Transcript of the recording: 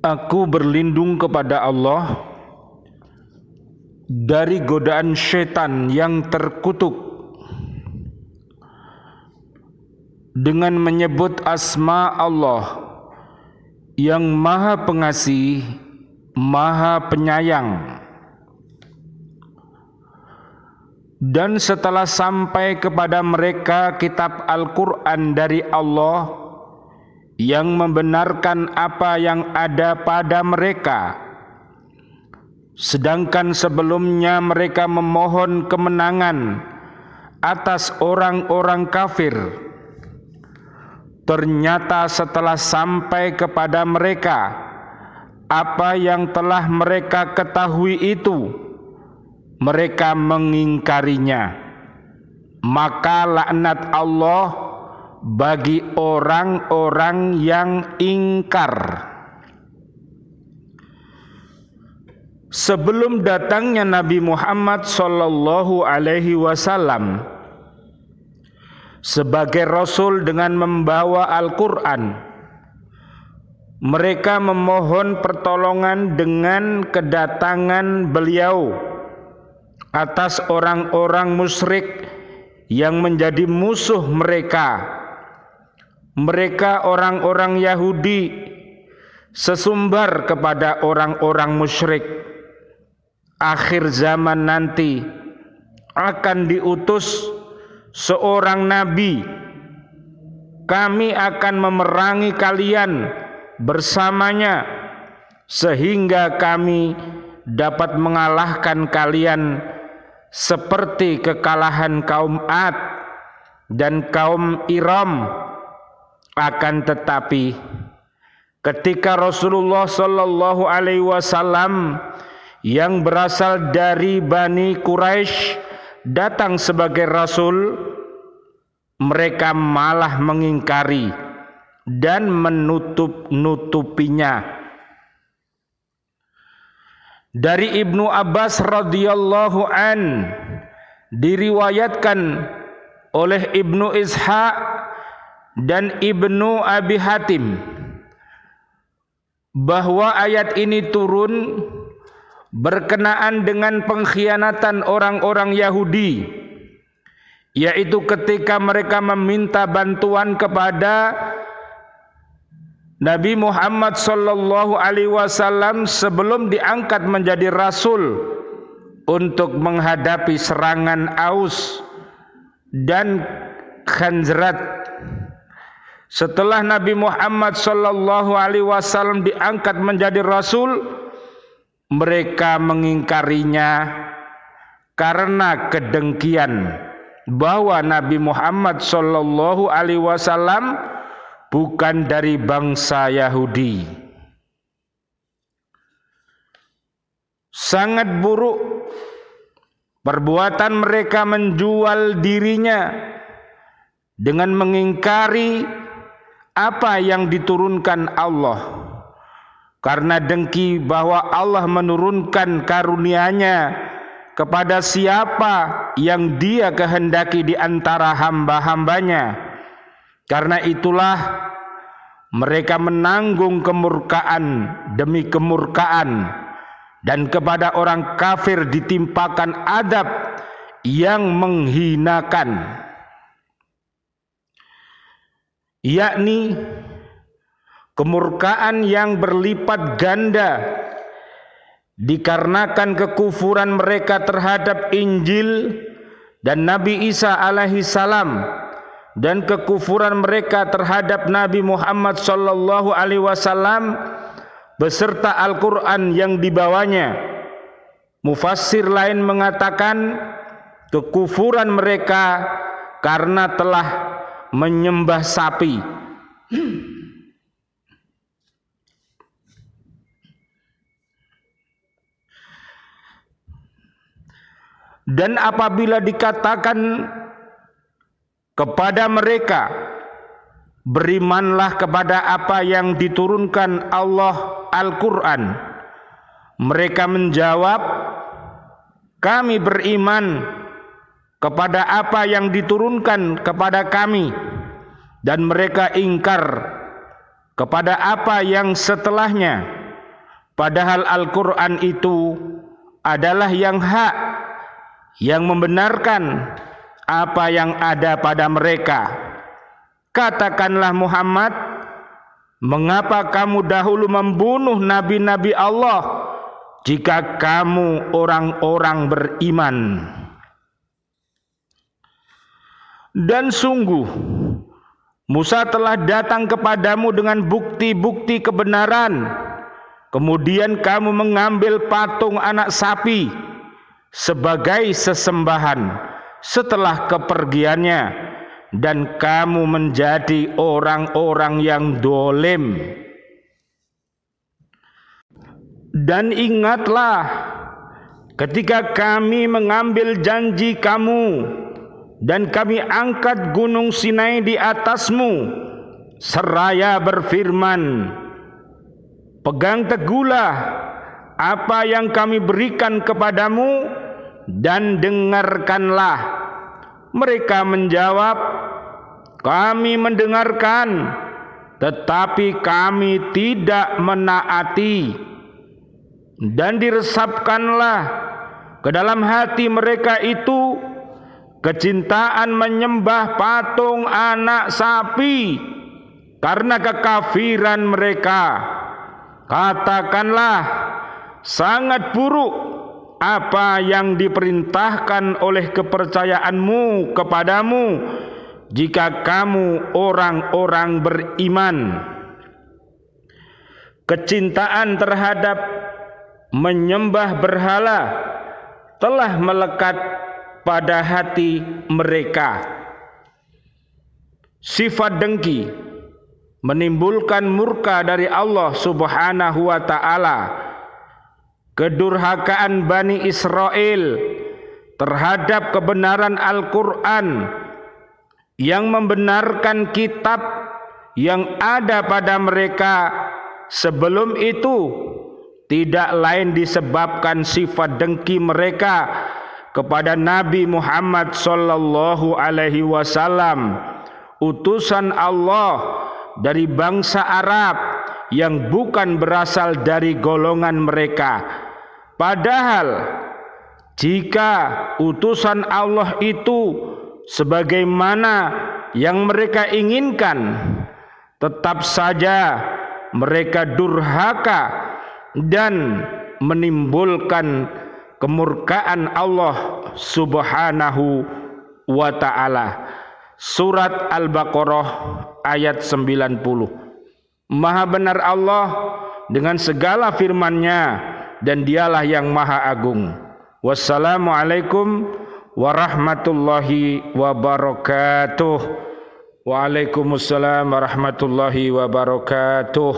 Aku berlindung kepada Allah dari godaan syaitan yang terkutuk dengan menyebut asma Allah yang Maha Pengasih, Maha Penyayang. Dan setelah sampai kepada mereka kitab Al-Quran dari Allah yang membenarkan apa yang ada pada mereka, sedangkan sebelumnya mereka memohon kemenangan atas orang-orang kafir, ternyata setelah sampai kepada mereka apa yang telah mereka ketahui itu, mereka mengingkarinya. Maka laknat Allah bagi orang-orang yang ingkar. Sebelum datangnya Nabi Muhammad sallallahu alaihi wasallam sebagai rasul dengan membawa Al-Qur'an, mereka memohon pertolongan dengan kedatangan beliau atas orang-orang musyrik yang menjadi musuh mereka. Mereka orang-orang Yahudi sesumbar kepada orang-orang musyrik. Akhir zaman nanti akan diutus seorang nabi. Kami akan memerangi kalian bersamanya sehingga kami dapat mengalahkan kalian seperti kekalahan kaum Ad dan kaum Iram. Akan tetapi ketika Rasulullah sallallahu alaihi wasallam yang berasal dari Bani Quraisy datang sebagai rasul, mereka malah mengingkari dan menutup-nutupinya. Dari Ibnu Abbas radhiyallahu an diriwayatkan oleh Ibnu Ishaq dan Ibnu Abi Hatim bahwa ayat ini turun berkenaan dengan pengkhianatan orang-orang Yahudi, yaitu ketika mereka meminta bantuan kepada Nabi Muhammad sallallahu alaihi wasallam sebelum diangkat menjadi rasul untuk menghadapi serangan Aus dan Khazraj. Setelah Nabi Muhammad sallallahu alaihi wasallam diangkat menjadi rasul, mereka mengingkarinya karena kedengkian bahwa Nabi Muhammad sallallahu alaihi wasallam bukan dari bangsa Yahudi. Sangat buruk perbuatan mereka menjual dirinya dengan mengingkari apa yang diturunkan Allah, karena dengki bahwa Allah menurunkan karunia-Nya kepada siapa yang Dia kehendaki di antara hamba-hambanya. Karena itulah mereka menanggung kemurkaan demi kemurkaan, dan kepada orang kafir ditimpakan adab yang menghinakan, yakni kemurkaan yang berlipat ganda dikarenakan kekufuran mereka terhadap Injil dan Nabi Isa alaihi salam, dan kekufuran mereka terhadap Nabi Muhammad sallallahu alaihi wasallam beserta Al-Qur'an yang dibawanya. Mufassir lain mengatakan kekufuran mereka karena telah menyembah sapi. Dan apabila dikatakan kepada mereka, berimanlah kepada apa yang diturunkan Allah Al-Quran, mereka menjawab, kami beriman kepada apa yang diturunkan kepada kami, dan mereka ingkar kepada apa yang setelahnya. Padahal Al-Quran itu adalah yang hak, yang membenarkan apa yang ada pada mereka. Katakanlah Muhammad, mengapa kamu dahulu membunuh nabi-nabi Allah jika kamu orang-orang beriman? Dan sungguh Musa telah datang kepadamu dengan bukti-bukti kebenaran. Kemudian kamu mengambil patung anak sapi sebagai sesembahan setelah kepergiannya, dan kamu menjadi orang-orang yang dolim. Dan ingatlah ketika kami mengambil janji kamu dan kami angkat gunung Sinai di atasmu seraya berfirman, pegang teguhlah apa yang kami berikan kepadamu dan dengarkanlah. Mereka menjawab, kami mendengarkan, tetapi kami tidak menaati. Dan diresapkanlah ke dalam hati mereka itu kecintaan menyembah patung anak sapi karena kekafiran mereka. Katakanlah, sangat buruk apa yang diperintahkan oleh kepercayaanmu kepadamu jika kamu orang-orang beriman. Kecintaan terhadap menyembah berhala telah melekat pada hati mereka. Sifat dengki menimbulkan murka dari Allah Subhanahu wa ta'ala. Kedurhakaan Bani Israel terhadap kebenaran Al-Quran yang membenarkan kitab yang ada pada mereka sebelum itu tidak lain disebabkan sifat dengki mereka kepada Nabi Muhammad sallallahu alaihi wasallam, utusan Allah dari bangsa Arab yang bukan berasal dari golongan mereka. Padahal jika utusan Allah itu sebagaimana yang mereka inginkan, tetap saja mereka durhaka dan menimbulkan kemurkaan Allah Subhanahu wa ta'ala. Surat Al-Baqarah ayat 90. Maha benar Allah dengan segala firman-Nya, dan dialah yang maha agung. Wassalamualaikum warahmatullahi wabarakatuh. Waalaikumsalam warahmatullahi wabarakatuh.